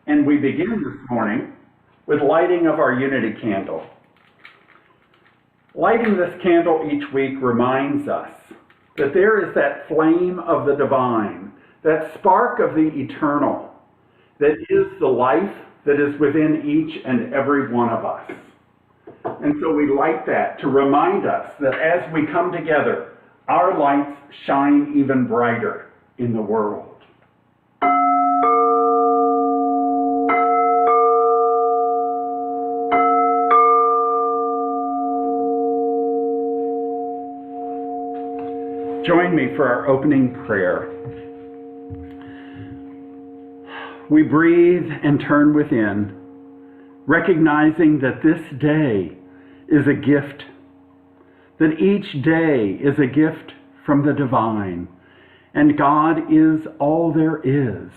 And we begin this morning with lighting of our unity candle. Lighting this candle each week reminds us that there is that flame of the divine, that spark of the eternal, that is the life that is within each and every one of us. And so we light that to remind us that as we come together, our lights shine even brighter in the world. Join me for our opening prayer. We breathe and turn within, recognizing that this day is a gift, that each day is a gift from the divine, and God is all there is.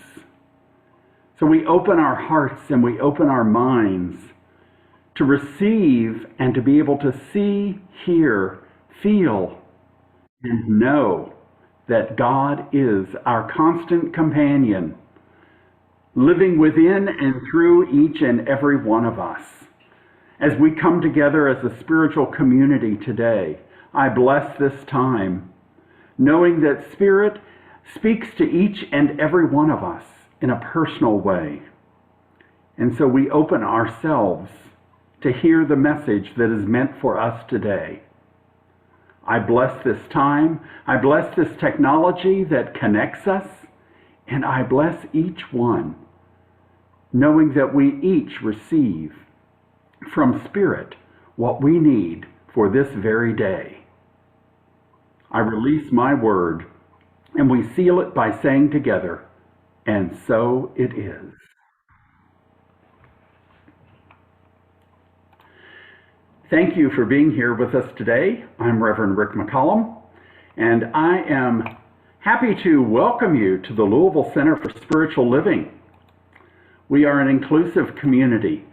So we open our hearts and we open our minds to receive and to be able to see, hear, feel, and know that God is our constant companion, living within and through each and every one of us. As we come together as a spiritual community today, I bless this time, knowing that Spirit speaks to each and every one of us in a personal way. And so we open ourselves to hear the message that is meant for us today. I bless this time, I bless this technology that connects us, and I bless each one, knowing that we each receive from Spirit what we need for this very day. I release my word, and we seal it by saying together, and so it is. Thank you for being here with us today. I'm Reverend Rick McCollum, and I am happy to welcome you to the Louisville Center for Spiritual Living. We are an inclusive community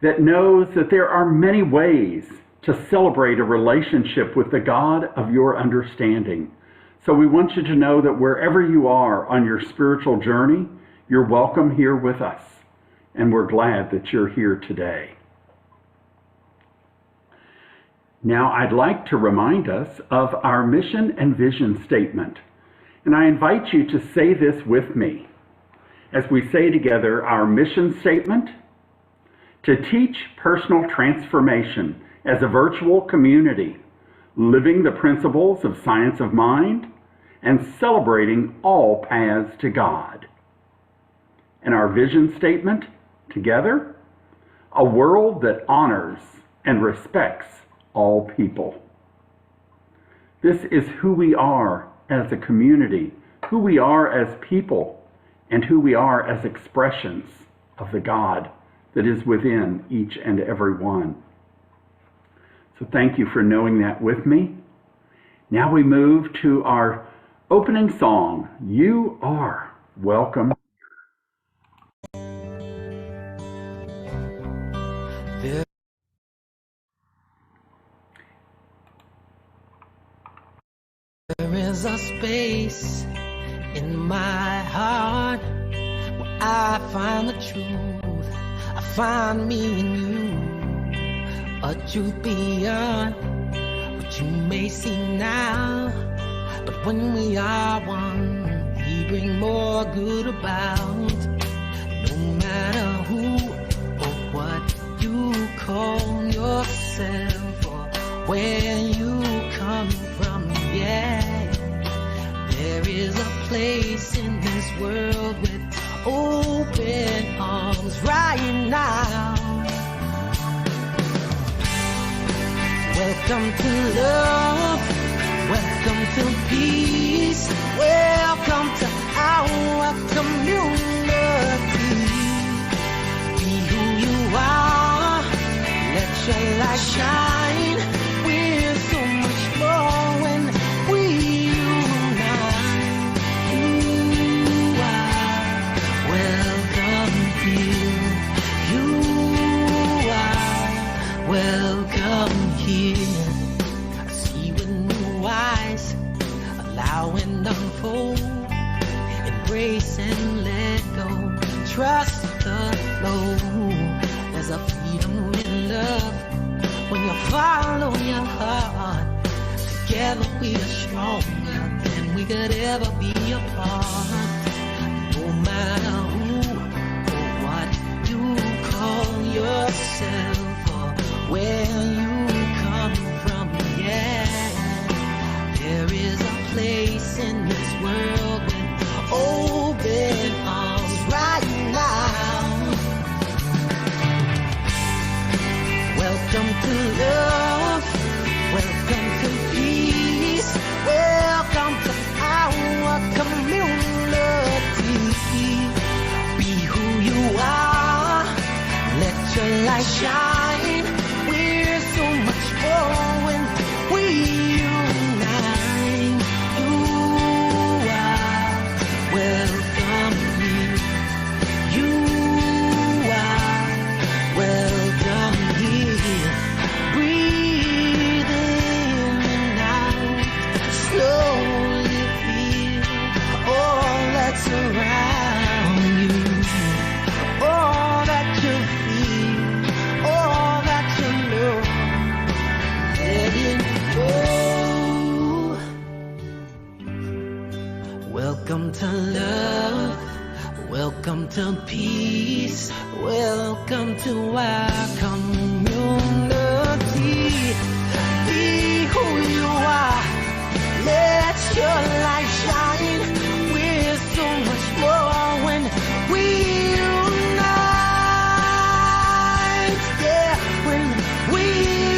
that knows that there are many ways to celebrate a relationship with the God of your understanding. So we want you to know that wherever you are on your spiritual journey, you're welcome here with us, and we're glad that you're here today. Now, I'd like to remind us of our mission and vision statement, and I invite you to say this with me as we say together our mission statement: to teach personal transformation as a virtual community, living the principles of science of mind and celebrating all paths to God. And our vision statement together: a world that honors and respects all people. This is who we are as a community, who we are as people, and who we are as expressions of the God that is within each and every one. So thank you for knowing that with me. Now we move to our opening song, You Are Welcome. There is a space in my heart where I find the truth. I find me in you, a truth beyond what you may see now. But when we are one, we bring more good about. No matter who or what you call yourself or where you come from, yeah. There is a place in this world with open arms right now. Welcome to love, welcome to peace, welcome to our community. Be who you are, let your light shine. We're so much more when we unite. You are welcome here. You are welcome here. I see with new eyes, allow and unfold, embrace and let go, trust the flow. There's a freedom in love when you follow your heart. Together we are stronger than we could ever be apart. No matter who or what you call yourself or where you come from, yeah, there is a place in this world with open arms right now. Welcome to love, welcome to peace, welcome to our community. Be who you are, let your light shine. We're so much more when we unite. You are welcome here. You are welcome here. Breathe in and out. Slowly feel all that's around you. All that you feel, all that you know. Let it go. Welcome to love. Welcome to peace. Welcome to our community. Be who you are. Let your light shine. We're so much more when we unite. Yeah, when we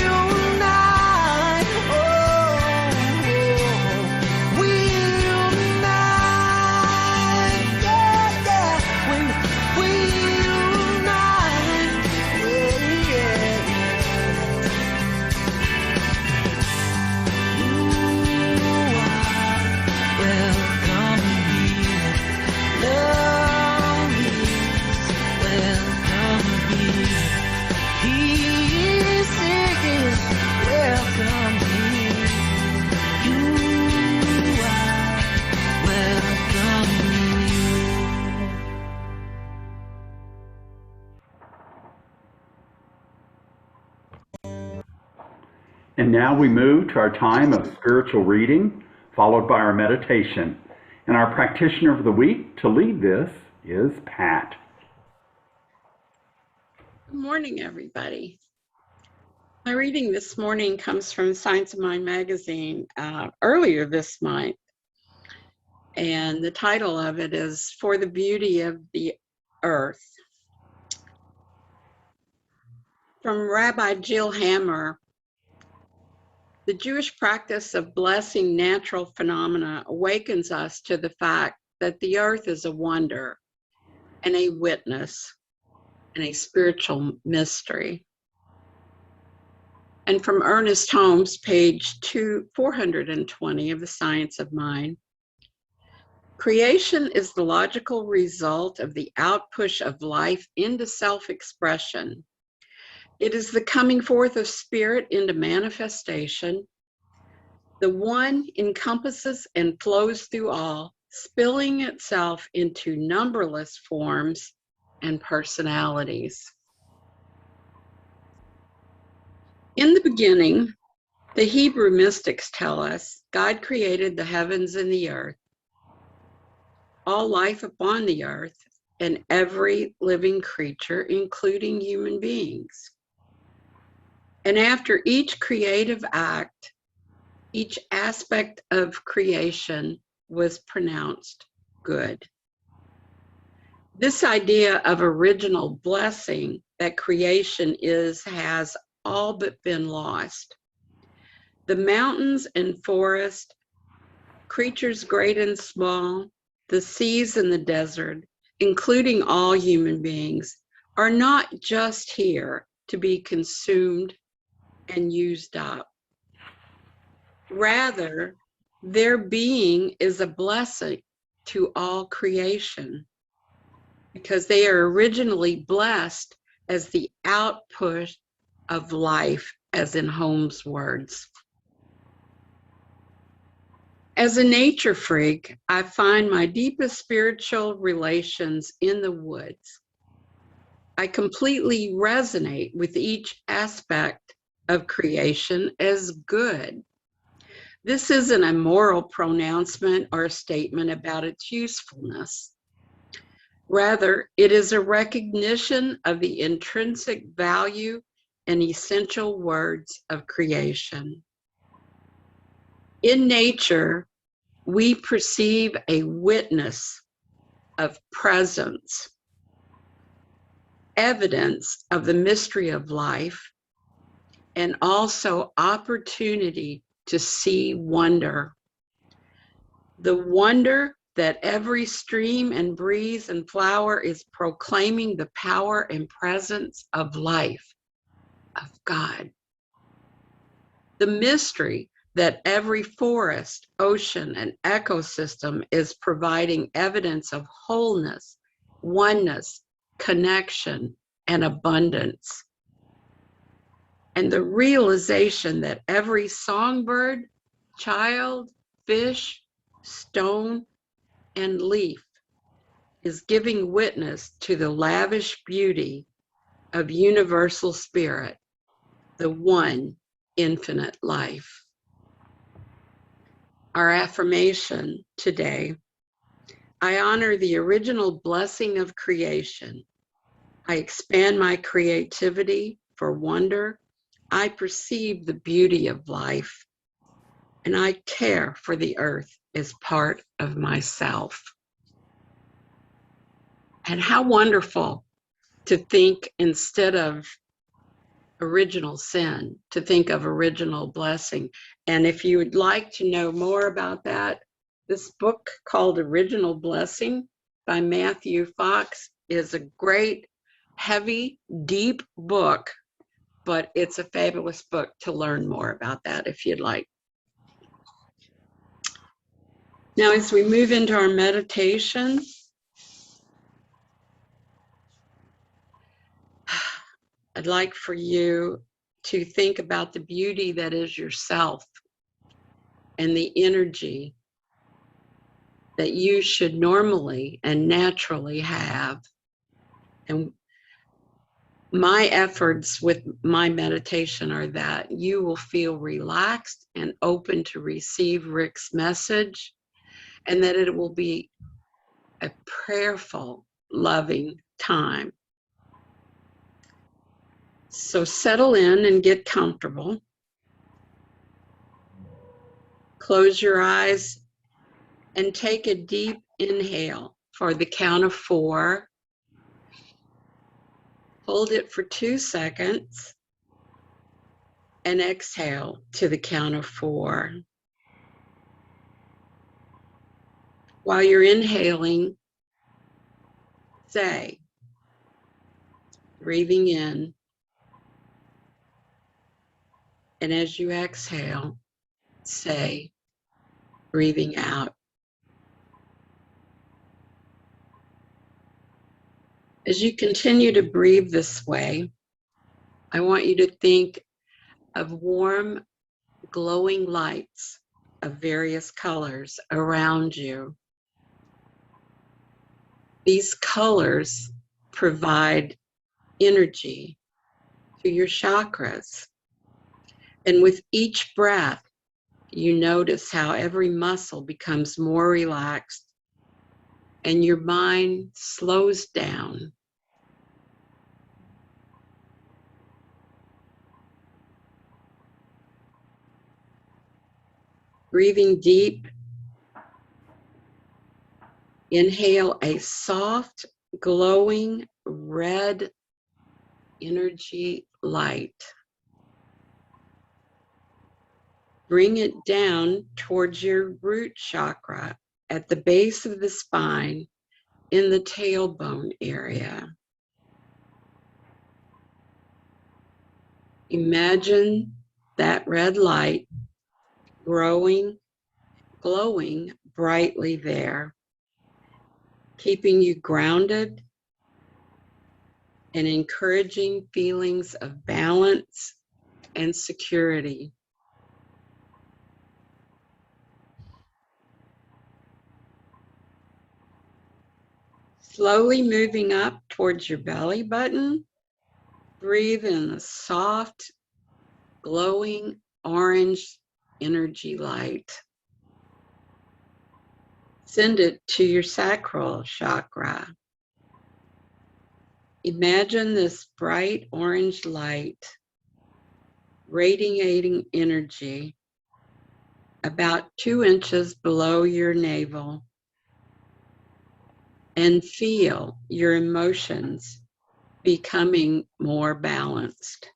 unite. Oh, we unite. Yeah, yeah, when we unite. Yeah, yeah. You are welcome here. Love is welcome here. Peace is welcome here. You are welcome here. And now we move to our time of spiritual reading, followed by our meditation. And our practitioner of the week to lead this is Pat. Good morning, everybody. My reading this morning comes from Science of Mind magazine earlier this month. And the title of it is For the Beauty of the Earth. From Rabbi Jill Hammer, the Jewish practice of blessing natural phenomena awakens us to the fact that the earth is a wonder and a witness and a spiritual mystery. And from Ernest Holmes, page 420 of the Science of Mind, creation is the logical result of the outpush of life into self-expression. It is the coming forth of spirit into manifestation. The one encompasses and flows through all, spilling itself into numberless forms and personalities. In the beginning, the Hebrew mystics tell us, God created the heavens and the earth, all life upon the earth, and every living creature, including human beings. And after each creative act, each aspect of creation was pronounced good. This idea of original blessing that creation is has all but been lost. The mountains and forests, creatures great and small, the seas and the desert, including all human beings, are not just here to be consumed and used up. Rather, their being is a blessing to all creation because they are originally blessed as the output of life, as in Holmes' words. As a nature freak, I find my deepest spiritual relations in the woods. I completely resonate with each aspect of creation as good. This isn't a moral pronouncement or a statement about its usefulness. Rather, it is a recognition of the intrinsic value and essential words of creation. In nature, we perceive a witness of presence, evidence of the mystery of life, and also opportunity to see wonder. The wonder that every stream and breeze and flower is proclaiming the power and presence of life, of God. The mystery that every forest, ocean, and ecosystem is providing evidence of wholeness, oneness, connection, and abundance. And the realization that every songbird, child, fish, stone, and leaf is giving witness to the lavish beauty of universal spirit, the one infinite life. Our affirmation today: I honor the original blessing of creation. I expand my creativity for wonder. I perceive the beauty of life, and I care for the earth as part of myself. And how wonderful to think, instead of original sin, to think of original blessing. And if you would like to know more about that, this book called Original Blessing by Matthew Fox is a great, heavy, deep book, but it's a fabulous book to learn more about that if you'd like. Now, as we move into our meditation, I'd like for you to think about the beauty that is yourself and the energy that you should normally and naturally have. And my efforts with my meditation are that you will feel relaxed and open to receive Rick's message, and that it will be a prayerful, loving time. So settle in and get comfortable. Close your eyes and take a deep inhale for the count of 4. Hold it for 2 seconds and exhale to the count of 4. While you're inhaling, say, breathing in, and as you exhale, say, breathing out. As you continue to breathe this way, I want you to think of warm, glowing lights of various colors around you. These colors provide energy to your chakras. And with each breath, you notice how every muscle becomes more relaxed and your mind slows down. Breathing deep, inhale a soft, glowing red energy light. Bring it down towards your root chakra at the base of the spine in the tailbone area. Imagine that red light glowing brightly there, keeping you grounded and encouraging feelings of balance and security. Slowly moving up towards your belly button. Breathe in the soft, glowing orange energy light. Send it to your sacral chakra. Imagine this bright orange light radiating energy about 2 inches below your navel, and feel your emotions becoming more balanced.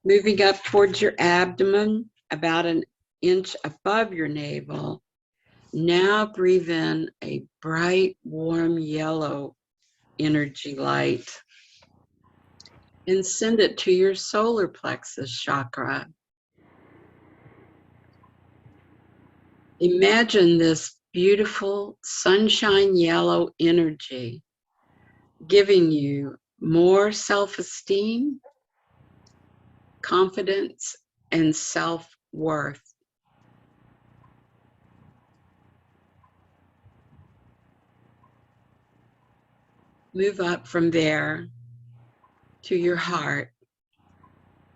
Moving up towards your abdomen, about 1 inch above your navel, now breathe in a bright, warm yellow energy light and send it to your solar plexus chakra. Imagine this beautiful sunshine yellow energy giving you more self-esteem, confidence, and self-worth. Move up from there to your heart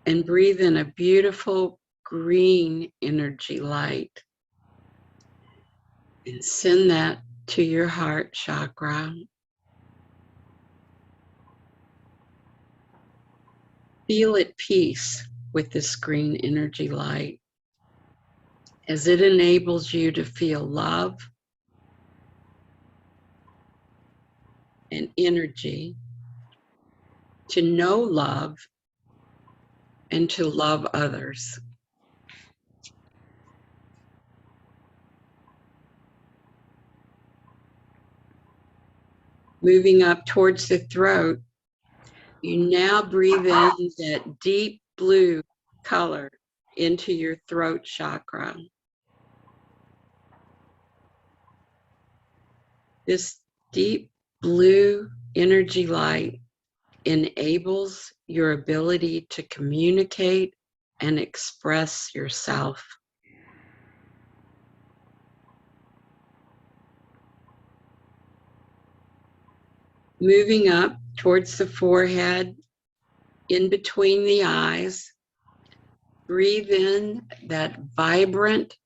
and breathe in a beautiful green energy light and send that to your heart chakra. Feel at peace with this green energy light as it enables you to feel love and energy, to know love and to love others. Moving up towards the throat, you now breathe in that deep blue color into your throat chakra. This deep blue energy light enables your ability to communicate and express yourself. Moving up towards the forehead, in between the eyes, breathe in that vibrant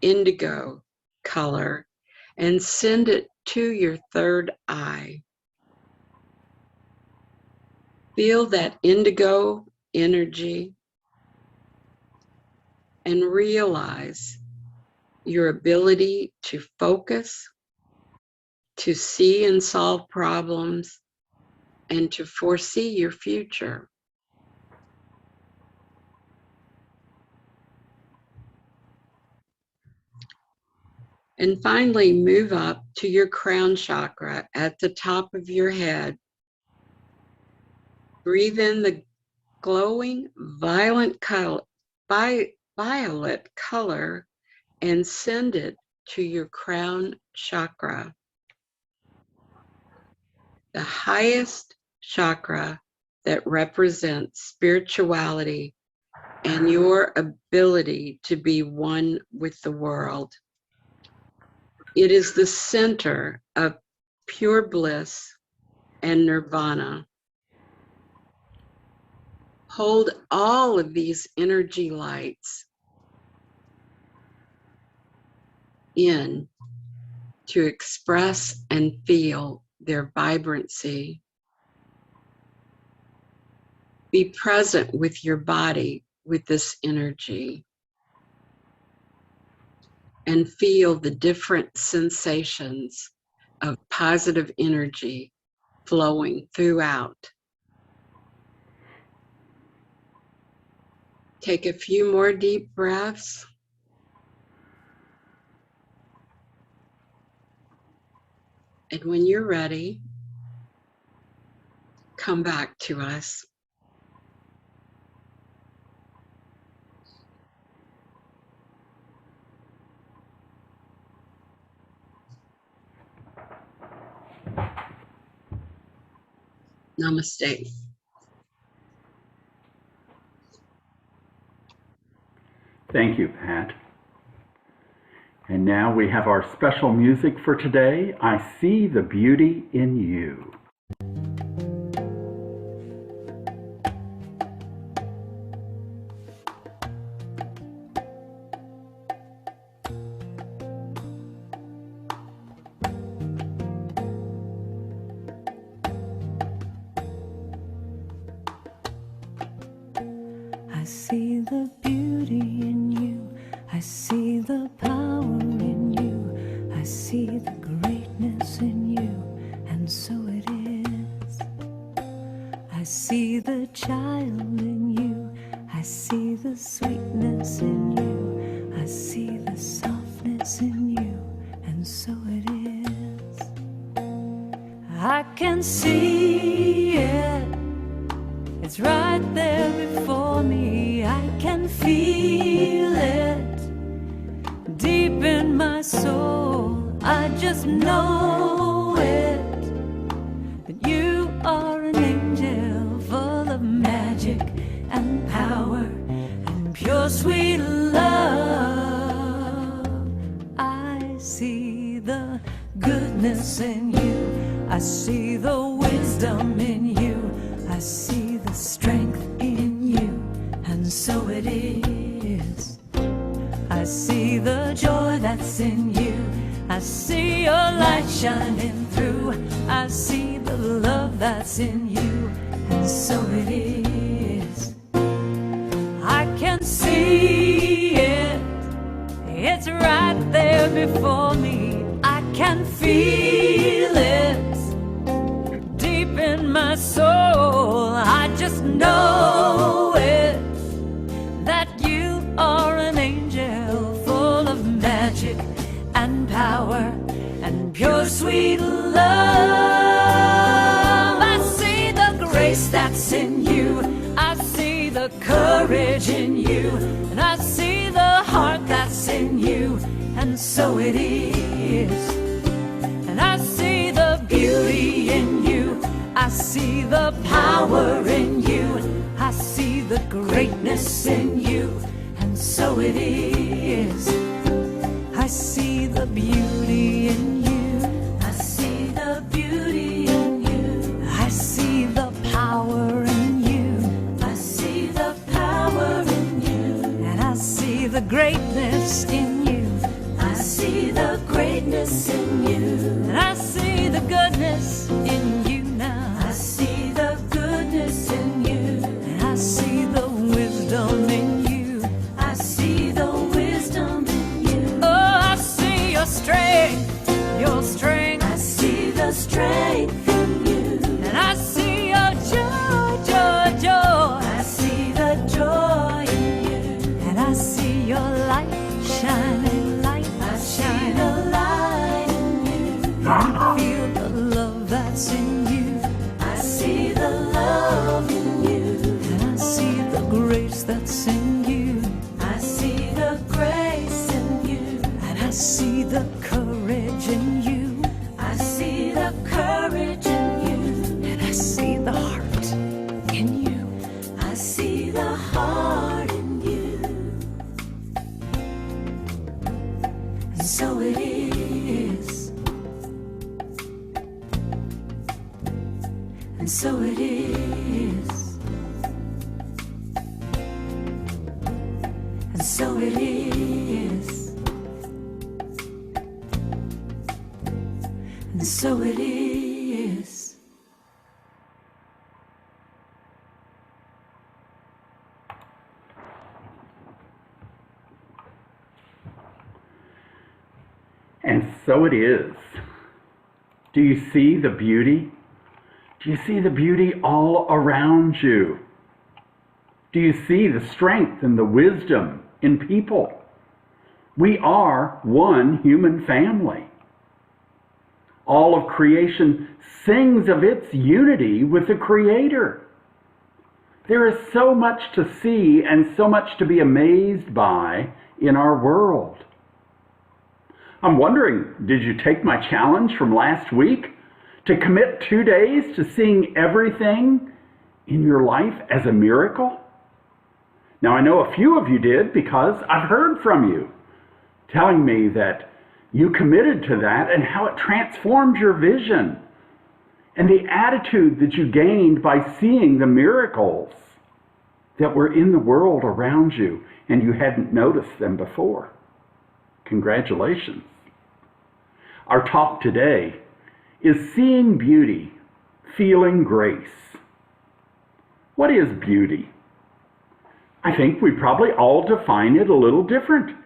indigo color and send it to your third eye. Feel that indigo energy and realize your ability to focus, to see and solve problems, and to foresee your future. And finally, move up to your crown chakra at the top of your head. Breathe in the glowing violet color and send it to your crown chakra, the highest chakra that represents spirituality and your ability to be one with the world. It is the center of pure bliss and nirvana. Hold all of these energy lights in to express and feel their vibrancy. Be present with your body with this energy and feel the different sensations of positive energy flowing throughout. Take a few more deep breaths. And when you're ready, come back to us. Namaste. Thank you, Pat. And now we have our special music for today, I See the Beauty in You. I see the beauty in you. I see the power in you. I see the greatness in you, and so it is. I see the child in you. I see the sweetness in you. I see the softness in you, and so it is. I can see it. It's right there before me. I can feel it deep in my soul. I just know it, that you are an angel full of magic and power and pure sweet love. I see the goodness in you. I see the wisdom in you. I see the strength in you, and so it is. I see the joy that's in you. I see your light shining through. I see the love that's in you, and so it is. I can see it. It's right there before me. I can feel it deep in my soul. I just know it, that you are an angel full of magic and power and pure sweet love. I see the grace that's in you. I see the courage in you, and I see the heart that's in you, and so it is. And I see the beauty in you. I see the power in you. I see the greatness in you, and so it is. I see the beauty in you. I see the beauty in you. I see the power in you. I see the power in you. And I see the greatness in you. I see the greatness in you. And I see the goodness in you now. I see the goodness in you. And I see the wisdom in you. I see the wisdom in you. Oh, I see your strength, your strength. I see the strength in you. And I see your joy, joy, joy. I see the joy in you. And I see your light shining, light. I see the light in you. I feel the love that's in you. I see the love in you. And I see the grace that's in you. I see the grace in you. And I see the courage in you. I see the courage in you. And I see the heart in you. I see the heart in you. And so it is. And so it is. And so it is. And so it is. And so it is. Do you see the beauty? Do you see the beauty all around you? Do you see the strength and the wisdom in people? We are one human family. All of creation sings of its unity with the Creator. There is so much to see and so much to be amazed by in our world. I'm wondering, did you take my challenge from last week to commit 2 days to seeing everything in your life as a miracle? Now, I know a few of you did because I've heard from you. telling me that you committed to that and how it transformed your vision and the attitude that you gained by seeing the miracles that were in the world around you and you hadn't noticed them before. Congratulations. Our talk today is seeing beauty, feeling grace. What is beauty? I think we probably all define it a little different.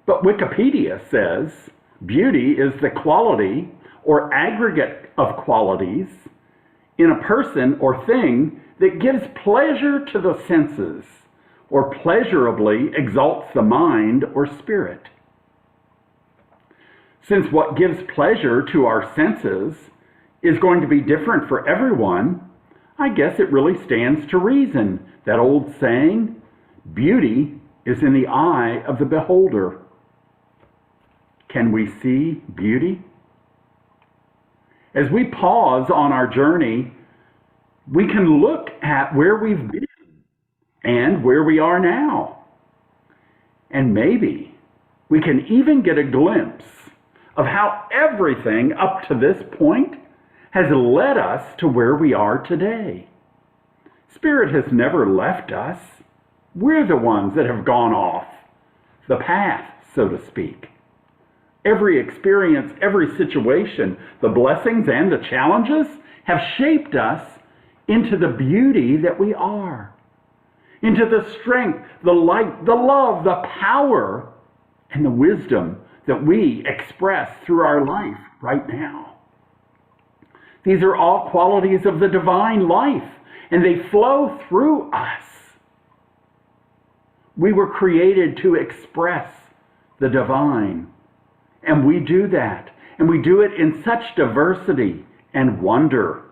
But Wikipedia says beauty is the quality or aggregate of qualities in a person or thing that gives pleasure to the senses or pleasurably exalts the mind or spirit. Since what gives pleasure to our senses is going to be different for everyone, I guess it really stands to reason, that old saying, beauty is in the eye of the beholder. Can we see beauty? As we pause on our journey, we can look at where we've been and where we are now. And maybe we can even get a glimpse of how everything up to this point has led us to where we are today. Spirit has never left us. We're the ones that have gone off the path, so to speak. Every experience, every situation, the blessings and the challenges have shaped us into the beauty that we are, into the strength, the light, the love, the power, and the wisdom that we express through our life right now. These are all qualities of the divine life, and they flow through us. We were created to express the divine. And we do that. And we do it in such diversity and wonder.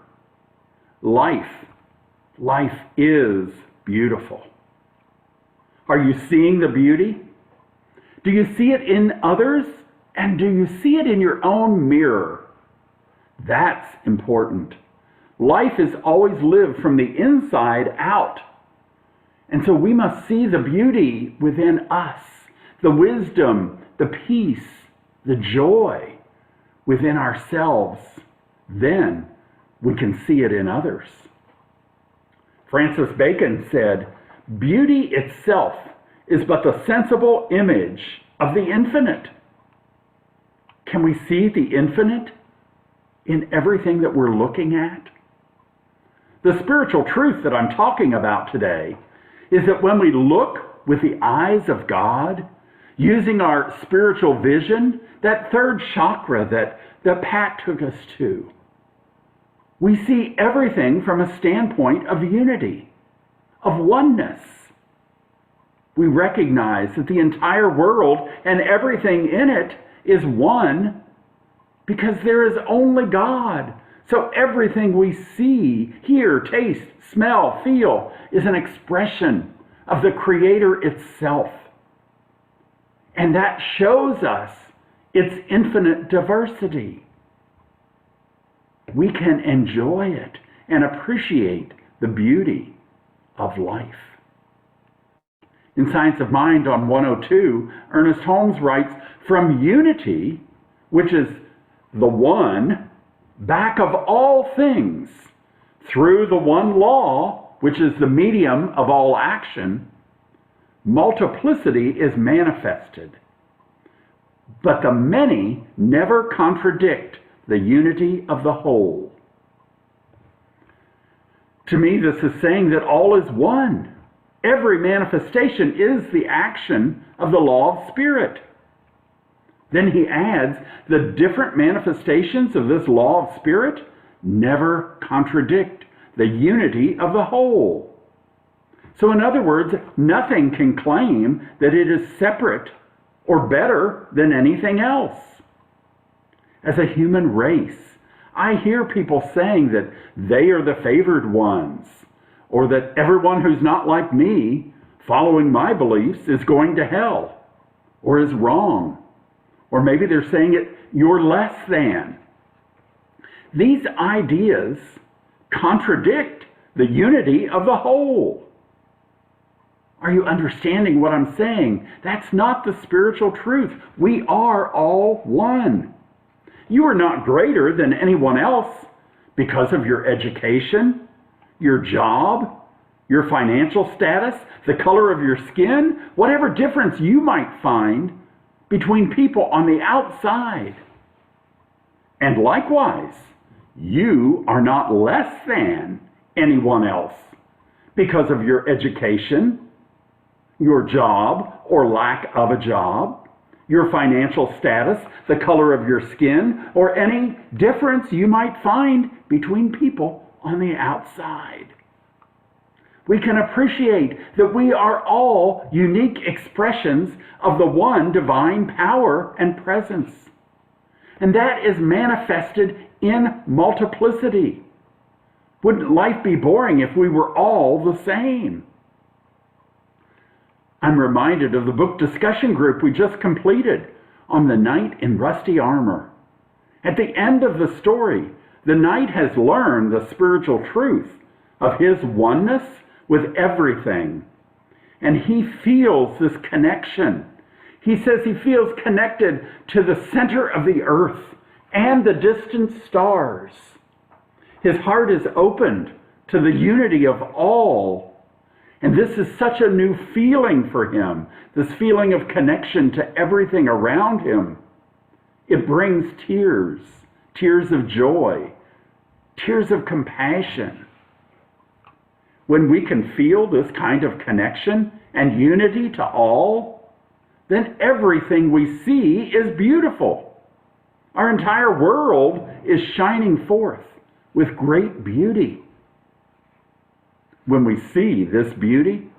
Life is beautiful. Are you seeing the beauty? Do you see it in others? And do you see it in your own mirror? That's important. Life is always lived from the inside out. And so we must see the beauty within us, the wisdom, the peace, the joy within ourselves. Then we can see it in others. Francis Bacon said, "Beauty itself is but the sensible image of the infinite." Can we see the infinite in everything that we're looking at? The spiritual truth that I'm talking about today is that when we look with the eyes of God, using our spiritual vision, that third chakra that Pat took us to, we see everything from a standpoint of unity, of oneness. We recognize that the entire world and everything in it is one because there is only God. So everything we see, hear, taste, smell, feel is an expression of the Creator itself. And that shows us its infinite diversity. We can enjoy it and appreciate the beauty of life. In Science of Mind on 102, Ernest Holmes writes, "From unity, which is the one, back of all things, through the one law, which is the medium of all action, multiplicity is manifested. But the many never contradict the unity of the whole." To me, this is saying that all is one. Every manifestation is the action of the law of spirit. Then he adds, the different manifestations of this law of spirit never contradict the unity of the whole. So in other words, nothing can claim that it is separate or better than anything else. As a human race, I hear people saying that they are the favored ones, or that everyone who's not like me, following my beliefs, is going to hell, or is wrong. Or maybe they're saying it, you're less than. These ideas contradict the unity of the whole. Are you understanding what I'm saying? That's not the spiritual truth. We are all one. You are not greater than anyone else because of your education, your job, your financial status, the color of your skin, whatever difference you might find between people on the outside. And likewise, you are not less than anyone else because of your education, your job or lack of a job, your financial status, the color of your skin, or any difference you might find between people on the outside. We can appreciate that we are all unique expressions of the one divine power and presence. And that is manifested in multiplicity. Wouldn't life be boring if we were all the same? I'm reminded of the book discussion group we just completed on the knight in rusty armor. At the end of the story, the knight has learned the spiritual truth of his oneness with everything. And he feels this connection. He says he feels connected to the center of the earth and the distant stars. His heart is opened to the unity of all. And this is such a new feeling for him, this feeling of connection to everything around him. It brings tears, tears of joy, tears of compassion. When we can feel this kind of connection and unity to all, then everything we see is beautiful. Our entire world is shining forth with great beauty. When we see this beauty,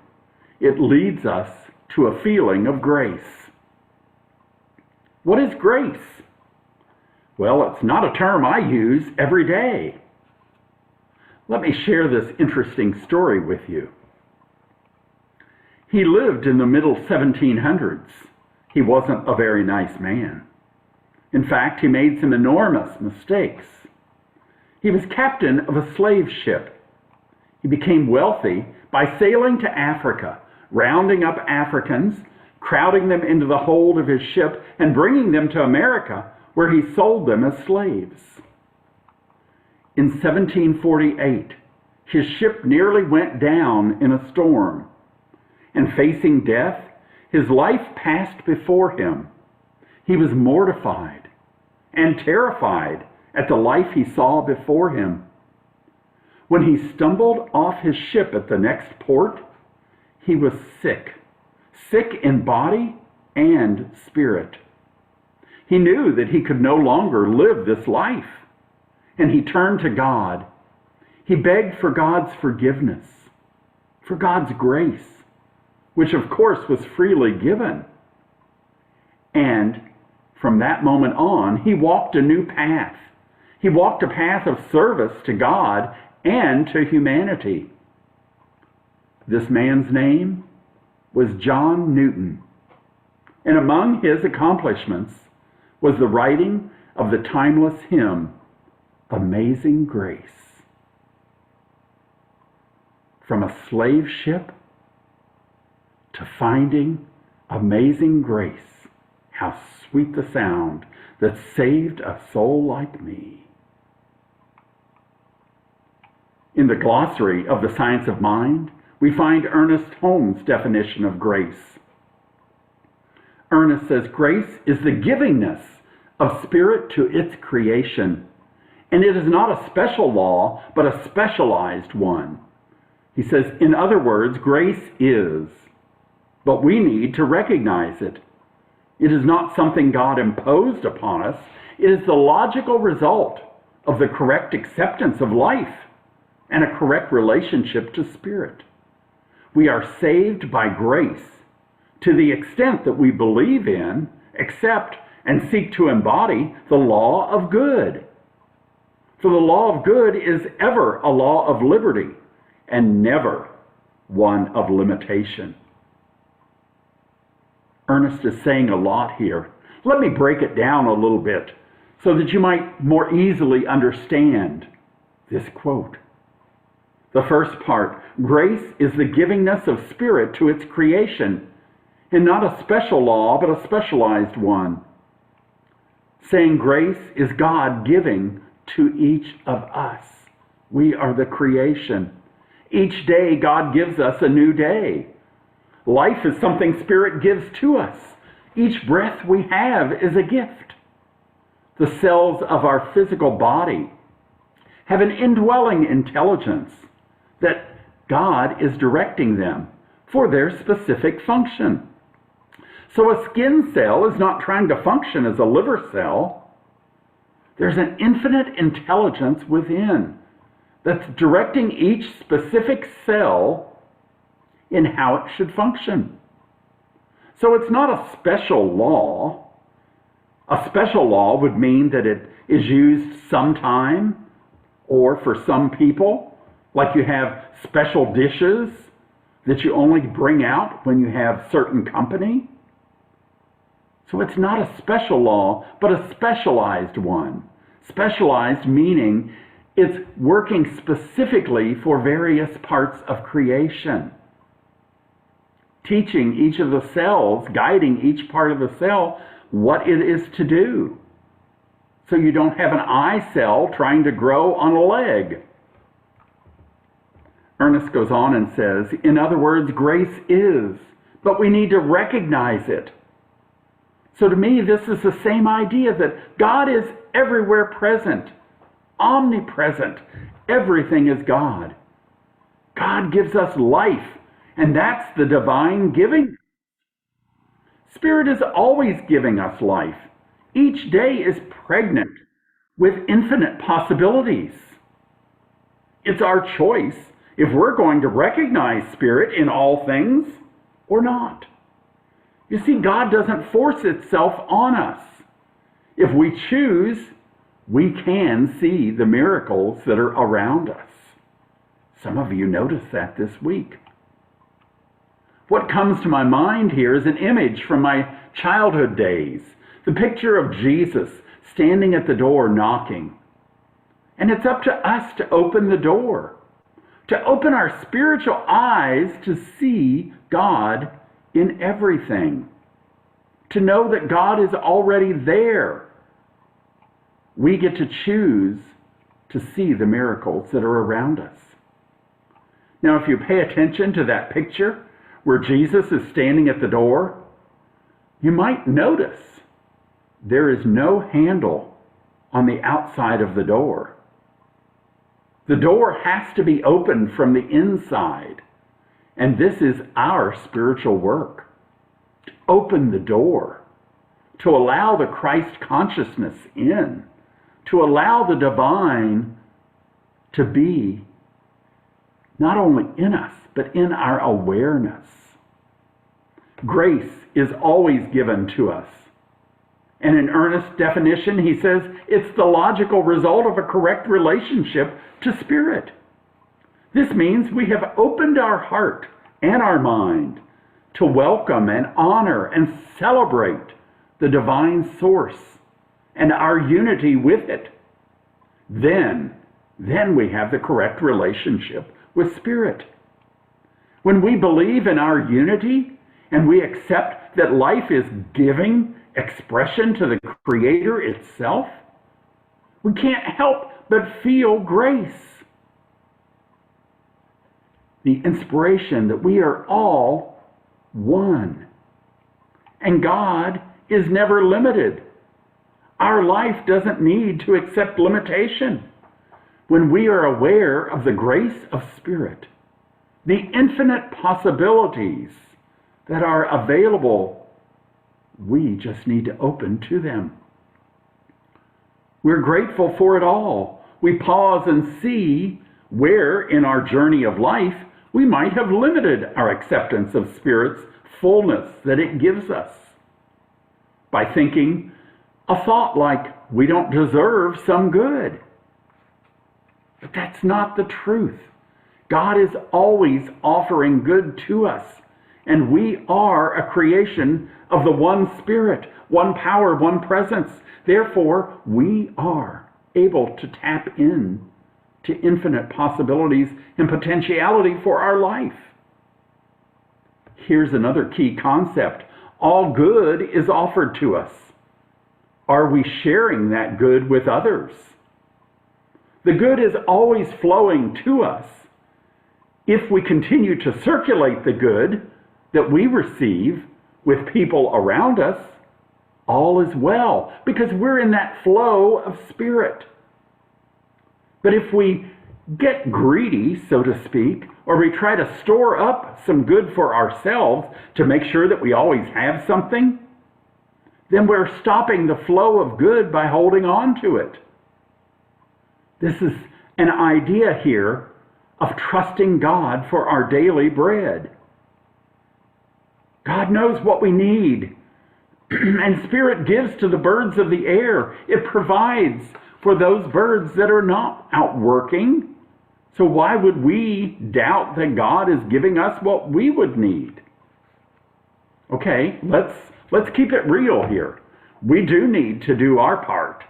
it leads us to a feeling of grace. What is grace? Well, it's not a term I use every day. Let me share this interesting story with you. He lived in the middle 1700s. He wasn't a very nice man. In fact, he made some enormous mistakes. He was captain of a slave ship. He became wealthy by sailing to Africa, rounding up Africans, crowding them into the hold of his ship, and bringing them to America, where he sold them as slaves. In 1748, his ship nearly went down in a storm, and facing death, his life passed before him. He was mortified and terrified at the life he saw before him. When he stumbled off his ship at the next port, he was sick in body and spirit. He knew that he could no longer live this life, and he turned to God. He begged for God's forgiveness, for God's grace, which of course was freely given. And from that moment on, he walked a new path. He walked a path of service to God and to humanity. This man's name was John Newton, and among his accomplishments was the writing of the timeless hymn, Amazing Grace. From a slave ship to finding amazing grace, how sweet the sound that saved a soul like me. In the glossary of the Science of Mind, we find Ernest Holmes' definition of grace. Ernest says, grace is the givingness of spirit to its creation, and it is not a special law, but a specialized one. He says, in other words, grace is, but we need to recognize it. It is not something God imposed upon us. It is the logical result of the correct acceptance of life and a correct relationship to spirit. We are saved by grace to the extent that we believe in, accept, and seek to embody the law of good. For the law of good is ever a law of liberty and never one of limitation. Ernest is saying a lot here. Let me break it down a little bit so that you might more easily understand this quote. The first part, grace is the givingness of Spirit to its creation, and not a special law, but a specialized one. Saying grace is God giving to each of us. We are the creation. Each day God gives us a new day. Life is something Spirit gives to us. Each breath we have is a gift. The cells of our physical body have an indwelling intelligence that God is directing them for their specific function. So a skin cell is not trying to function as a liver cell. There's an infinite intelligence within that's directing each specific cell in how it should function. So it's not a special law. A special law would mean that it is used sometime or for some people, like you have special dishes that you only bring out when you have certain company. So it's not a special law, but a specialized one. Specialized meaning it's working specifically for various parts of creation. Teaching each of the cells, guiding each part of the cell what it is to do. So you don't have an eye cell trying to grow on a leg. Ernest goes on and says, in other words, grace is, but we need to recognize it. So to me, this is the same idea that God is everywhere present, omnipresent. Everything is God. God gives us life, and that's the divine giving. Spirit is always giving us life. Each day is pregnant with infinite possibilities. It's our choice if we're going to recognize Spirit in all things or not. You see, God doesn't force itself on us. If we choose, we can see the miracles that are around us. Some of you noticed that this week. What comes to my mind here is an image from my childhood days, the picture of Jesus standing at the door knocking. And it's up to us to open the door, to open our spiritual eyes to see God in everything, to know that God is already there. We get to choose to see the miracles that are around us. Now, if you pay attention to that picture where Jesus is standing at the door, you might notice there is no handle on the outside of the door. The door has to be opened from the inside, and this is our spiritual work. To open the door, to allow the Christ consciousness in, to allow the divine to be not only in us, but in our awareness. Grace is always given to us. And in Ernest's definition, he says it's the logical result of a correct relationship to Spirit. This means we have opened our heart and our mind to welcome and honor and celebrate the divine source and our unity with it. Then we have the correct relationship with Spirit. When we believe in our unity and we accept that life is giving expression to the Creator itself, we can't help but feel grace. The inspiration that we are all one. And God is never limited. Our life doesn't need to accept limitation. When we are aware of the grace of Spirit, the infinite possibilities that are available, we just need to open to them. We're grateful for it all. We pause and see where in our journey of life we might have limited our acceptance of Spirit's fullness that it gives us by thinking a thought like, we don't deserve some good. But that's not the truth. God is always offering good to us, and we are a creation of the one Spirit, one power, one presence. Therefore, we are able to tap in to infinite possibilities and potentiality for our life. Here's another key concept. All good is offered to us. Are we sharing that good with others? The good is always flowing to us. If we continue to circulate the good that we receive with people around us, all is well, because we're in that flow of spirit. But if we get greedy, so to speak, or we try to store up some good for ourselves to make sure that we always have something, then we're stopping the flow of good by holding on to it. This is an idea here of trusting God for our daily bread. God knows what we need, and Spirit gives to the birds of the air. It provides for those birds that are not out working. So why would we doubt that God is giving us what we would need? Okay, let's keep it real here. We do need to do our part.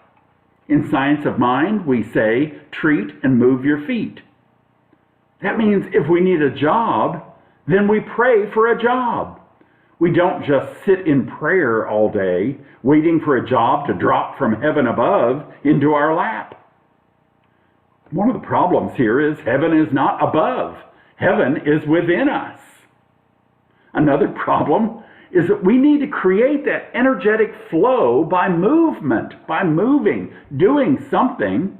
In Science of Mind, we say, treat and move your feet. That means if we need a job, then we pray for a job. We don't just sit in prayer all day, waiting for a job to drop from heaven above into our lap. One of the problems here is heaven is not above. Heaven is within us. Another problem is that we need to create that energetic flow by movement, by moving, doing something.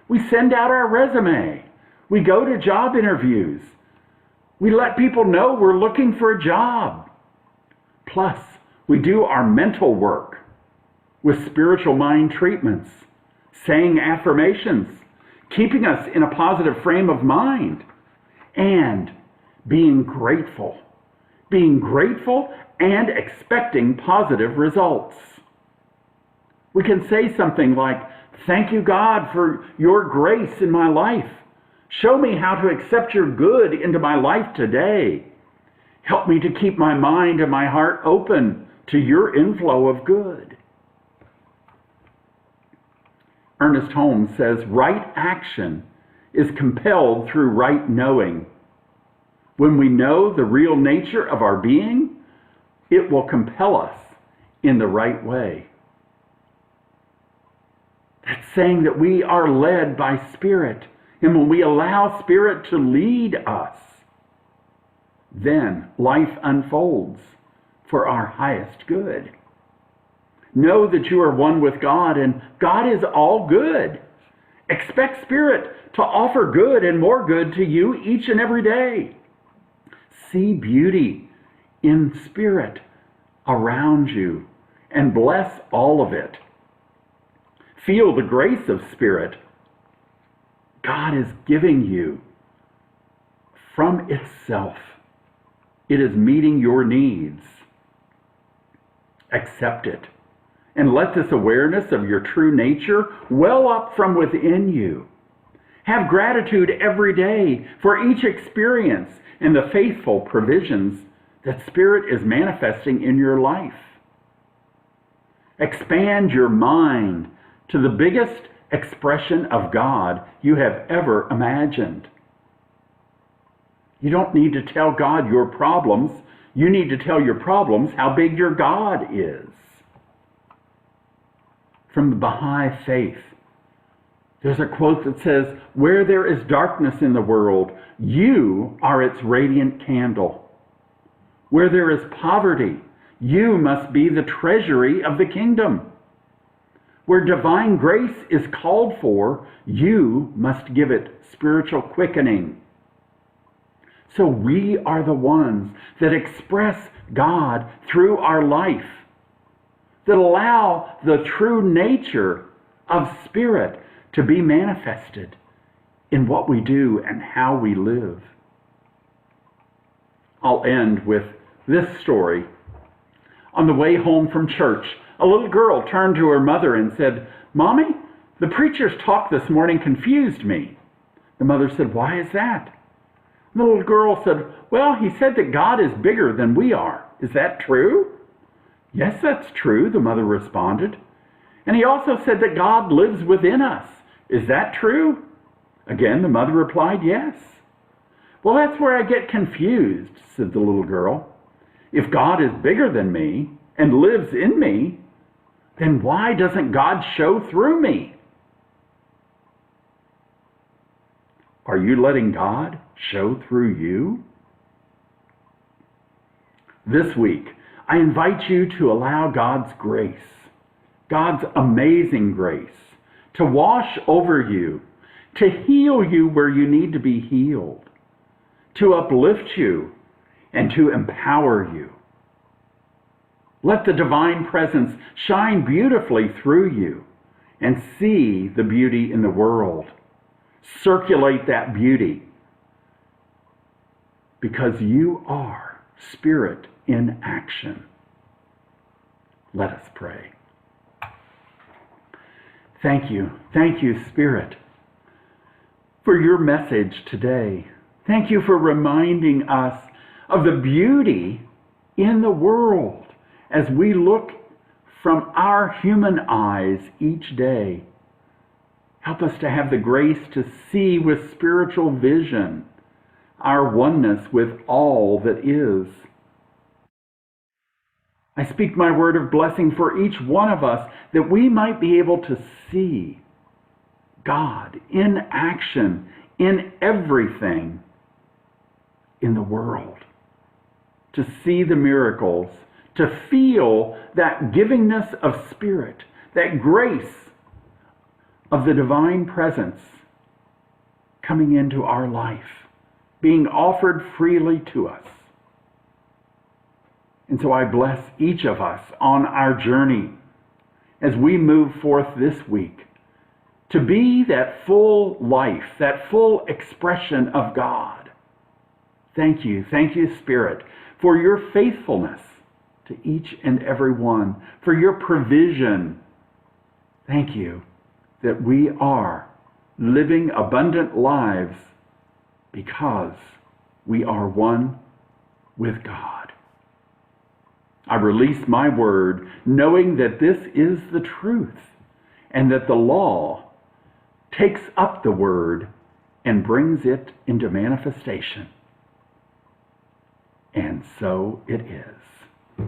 We send out our resume. We go to job interviews. We let people know we're looking for a job. Plus, we do our mental work with spiritual mind treatments, saying affirmations, keeping us in a positive frame of mind, and being grateful and expecting positive results. We can say something like, thank you, God, for your grace in my life. Show me how to accept your good into my life today. Help me to keep my mind and my heart open to your inflow of good. Ernest Holmes says, right action is compelled through right knowing. When we know the real nature of our being, it will compel us in the right way. That's saying that we are led by Spirit. And when we allow Spirit to lead us, then life unfolds for our highest good. Know that you are one with God, and God is all good. Expect Spirit to offer good and more good to you each and every day. See beauty in Spirit around you and bless all of it. Feel the grace of Spirit God is giving you from itself. It is meeting your needs. Accept it. And let this awareness of your true nature well up from within you. Have gratitude every day for each experience and the faithful provisions that Spirit is manifesting in your life. Expand your mind to the biggest expression of God you have ever imagined. You don't need to tell God your problems. You need to tell your problems how big your God is. From the Baha'i faith, there's a quote that says, where there is darkness in the world, you are its radiant candle. Where there is poverty, you must be the treasury of the kingdom. Where divine grace is called for, you must give it spiritual quickening. So we are the ones that express God through our life, that allow the true nature of Spirit to be manifested in what we do and how we live. I'll end with this story. On the way home from church, a little girl turned to her mother and said, Mommy, the preacher's talk this morning confused me. The mother said, why is that? The little girl said, well, he said that God is bigger than we are. Is that true? Yes, that's true, the mother responded. And he also said that God lives within us. Is that true? Again, the mother replied, yes. Well, that's where I get confused, said the little girl. If God is bigger than me and lives in me, then why doesn't God show through me? Are you letting God show through you? This week, I invite you to allow God's grace, God's amazing grace, to wash over you, to heal you where you need to be healed, to uplift you, and to empower you. Let the divine presence shine beautifully through you and see the beauty in the world. Circulate that beauty because you are Spirit in action. Let us pray. Thank you, Spirit, for your message today. Thank you for reminding us of the beauty in the world as we look from our human eyes each day. Help us to have the grace to see with spiritual vision our oneness with all that is. I speak my word of blessing for each one of us that we might be able to see God in action in everything in the world, to see the miracles, to feel that givingness of spirit, that grace of the divine presence coming into our life, being offered freely to us. And so I bless each of us on our journey as we move forth this week to be that full life, that full expression of God. Thank you, Spirit, for your faithfulness to each and every one, for your provision. Thank you that we are living abundant lives because we are one with God. I release my word knowing that this is the truth and that the law takes up the word and brings it into manifestation. And so it is.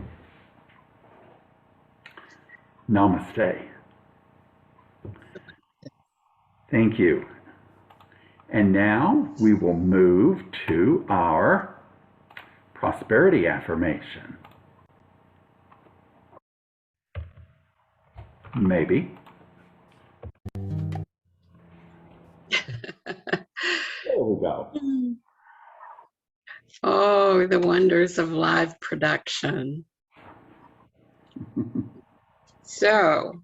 Namaste. Thank you. And now we will move to our prosperity affirmation. Maybe. There we go. Oh, the wonders of live production. So,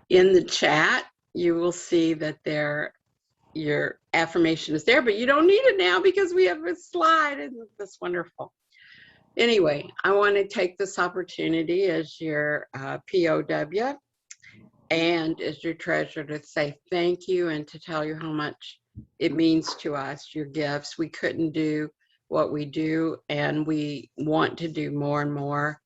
in the chat, you will see that your affirmation is there, but you don't need it now because we have a slide. Isn't this wonderful? Anyway, I want to take this opportunity as your POW and as your treasurer to say thank you and to tell you how much it means to us, your gifts. We couldn't do what we do, and we want to do more and more.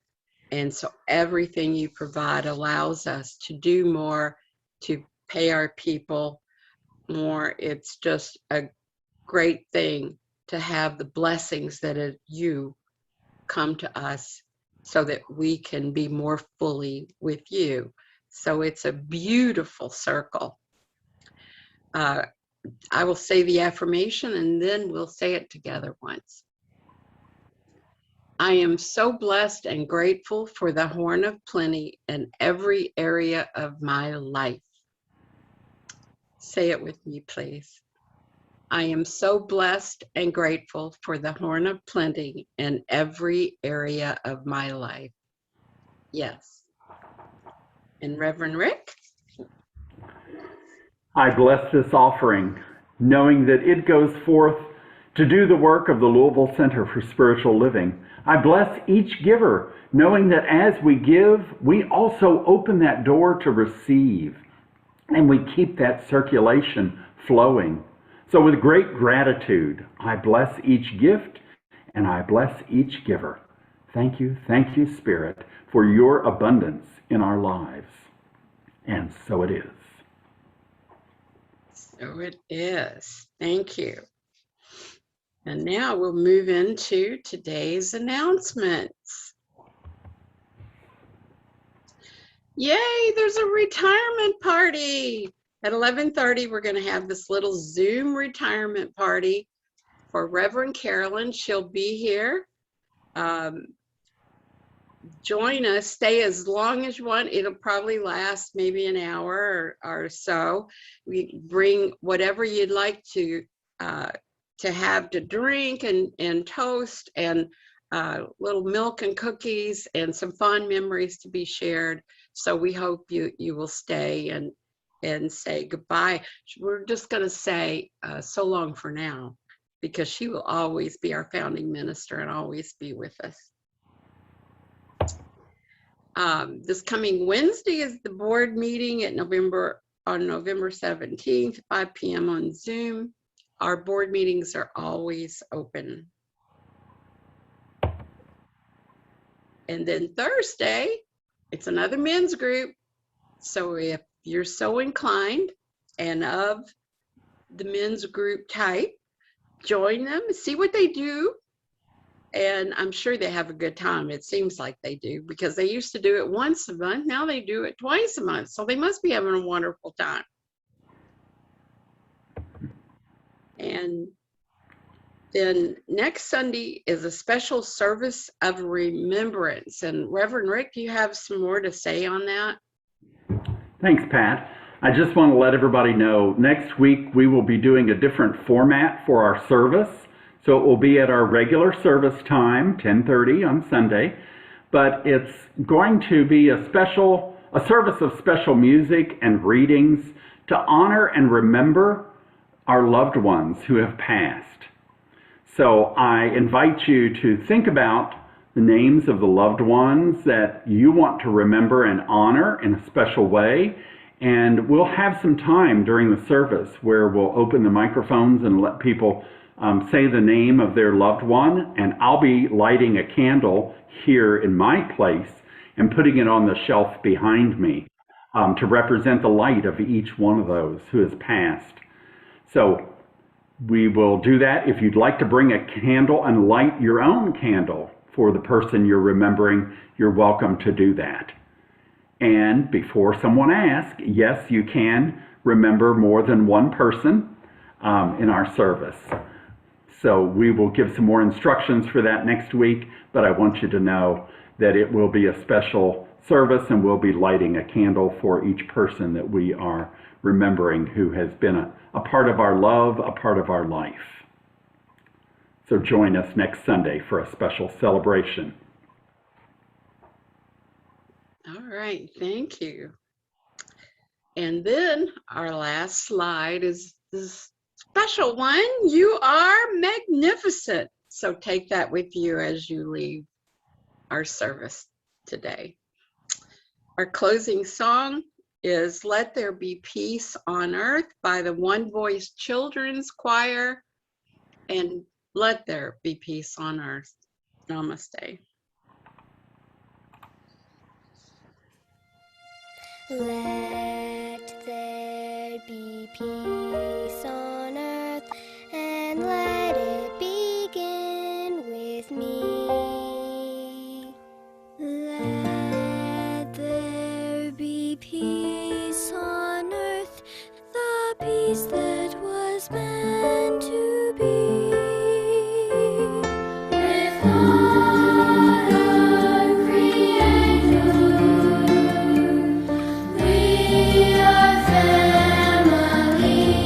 And so everything you provide allows us to do more, to pay our people more. It's just a great thing to have the blessings that you come to us so that we can be more fully with you. So it's a beautiful circle. I will say the affirmation and then we'll say it together once. I am so blessed and grateful for the horn of plenty in every area of my life. Say it with me, please. I am so blessed and grateful for the horn of plenty in every area of my life. Yes. And Reverend Rick? I bless this offering, knowing that it goes forth to do the work of the Louisville Center for Spiritual Living. I bless each giver, knowing that as we give, we also open that door to receive, and we keep that circulation flowing. So with great gratitude, I bless each gift, and I bless each giver. Thank you, Spirit, for your abundance in our lives. And so it is. So it is. Thank you. And now we'll move into today's announcements. Yay, there's a retirement party. At 11:30, we're going to have this little Zoom retirement party for Reverend Carolyn. She'll be here. Join us, stay as long as you want. It'll probably last maybe an hour or so. We bring whatever you'd like to have to drink and toast and little milk and cookies and some fond memories to be shared. So we hope you will stay and say goodbye. We're just going to say so long for now, because she will always be our founding minister and always be with us. This coming Wednesday is the board meeting on November 17th, 5 p.m. on Zoom. Our board meetings are always open. And then Thursday, it's another men's group. So if you're so inclined and of the men's group type, join them, see what they do. And I'm sure they have a good time. It seems like they do, because they used to do it once a month. Now they do it twice a month. So they must be having a wonderful time. And then next Sunday is a special service of remembrance. And Reverend Rick, do you have some more to say on that? Thanks, Pat. I just want to let everybody know, next week we will be doing a different format for our service. So it will be at our regular service time, 10:30 on Sunday, but it's going to be a service of special music and readings to honor and remember our loved ones who have passed. So I invite you to think about the names of the loved ones that you want to remember and honor in a special way. And we'll have some time during the service where we'll open the microphones and let people say the name of their loved one. And I'll be lighting a candle here in my place and putting it on the shelf behind me to represent the light of each one of those who has passed. So we will do that. If you'd like to bring a candle and light your own candle for the person you're remembering, you're welcome to do that. And before someone asks, yes, you can remember more than one person in our service. So we will give some more instructions for that next week, but I want you to know that it will be a special service and we'll be lighting a candle for each person that we are remembering who has been a part of our love, a part of our life. So join us next Sunday for a special celebration. All right, thank you. And then our last slide is this special one. You are magnificent. So take that with you as you leave our service today. Our closing song is Let There Be Peace on Earth by the One Voice Children's Choir. And let there be peace on earth. Namaste. Let there be peace on earth, and let it begin with me. Let there be peace on earth, the peace that was meant to be. With God our Creator, we are family.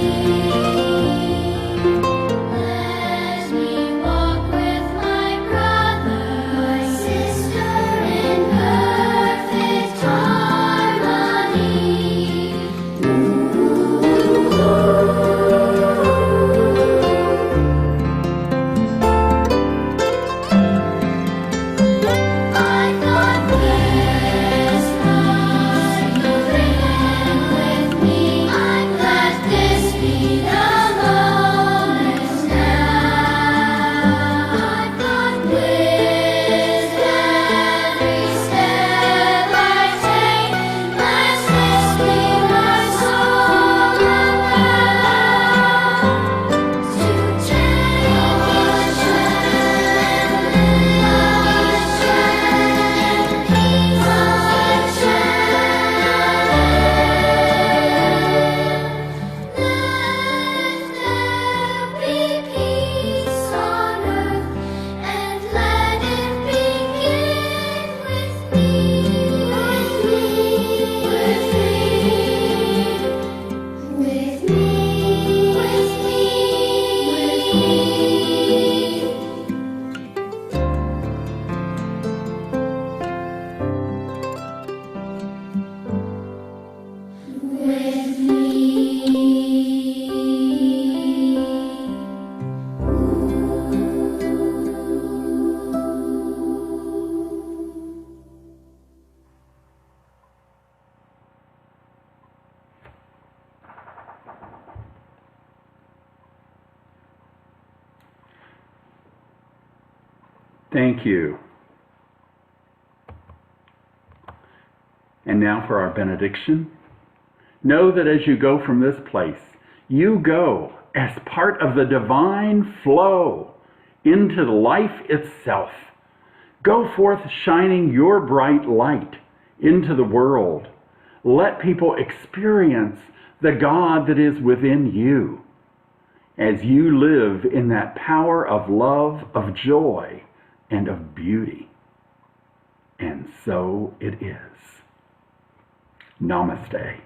Thank you. And now for our benediction. Know that as you go from this place, you go as part of the divine flow into life itself. Go forth shining your bright light into the world. Let people experience the God that is within you as you live in that power of love, of joy, and of beauty. And so it is. Namaste.